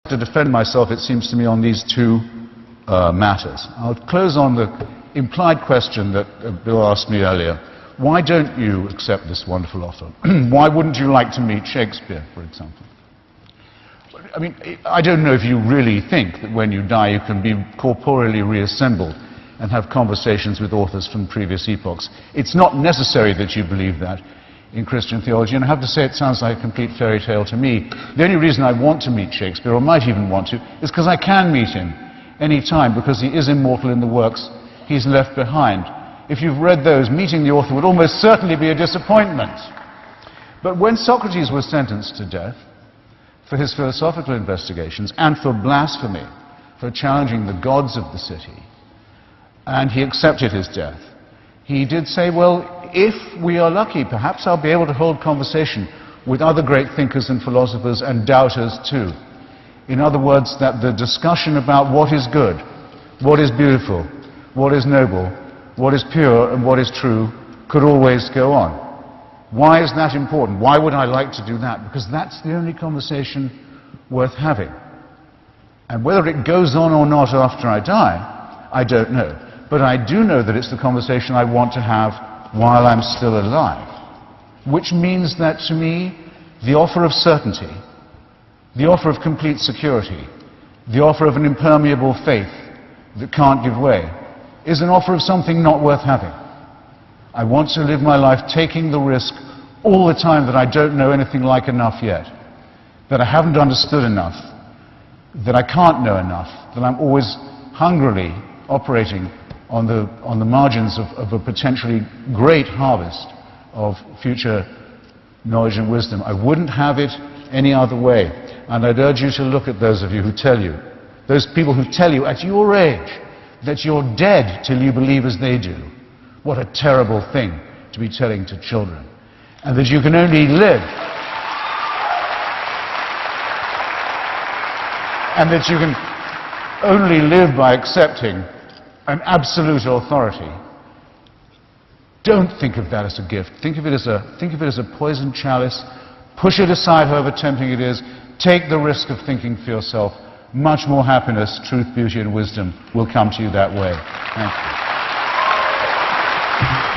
To defend myself, it seems to me, on these two matters. I'll close on the implied question that Bill asked me earlier. Why don't you accept this wonderful offer? Why wouldn't you like to meet Shakespeare, for example? I mean, I don't know if you really think that when you die you can be corporeally reassembled and have conversations with authors from previous epochs. It's not necessary that you believe that in Christian theology, and I have to say it sounds like a complete fairy tale to me. The only reason I want to meet Shakespeare, or might even want to, is because I can meet him any time, because he is immortal in the works he's left behind. If you've read those, meeting the author would almost certainly be a disappointment. But when Socrates was sentenced to death for his philosophical investigations and for blasphemy, for challenging the gods of the city, and he accepted his death, he did say, well, if we are lucky, perhaps I'll be able to hold conversation with other great thinkers and philosophers and doubters too. In other words, that the discussion about what is good, what is beautiful, what is noble, what is pure and what is true could always go on. Why is that important? Why would I like to do that? Because that's the only conversation worth having. And whether it goes on or not after I die, I don't know. But I do know that it's the conversation I want to have while I'm still alive. Which means that, to me, the offer of certainty, the offer of complete security, the offer of an impermeable faith that can't give way, is an offer of something not worth having. I want to live my life taking the risk all the time that I don't know anything like enough yet, that I haven't understood enough, that I can't know enough, that I'm always hungrily operating on the margins of a potentially great harvest of future knowledge and wisdom. I wouldn't have it any other way. And I'd urge you to look at those of you who tell you, those people who tell you at your age that you're dead till you believe as they do. What a terrible thing to be telling to children. And that you can only live, and that you can only live by accepting an absolute authority. Don't think of that as a gift. Think of it as a poisoned chalice. Push it aside, however tempting it is. Take the risk of thinking for yourself. Much more happiness, truth, beauty, and wisdom will come to you that way. Thank you.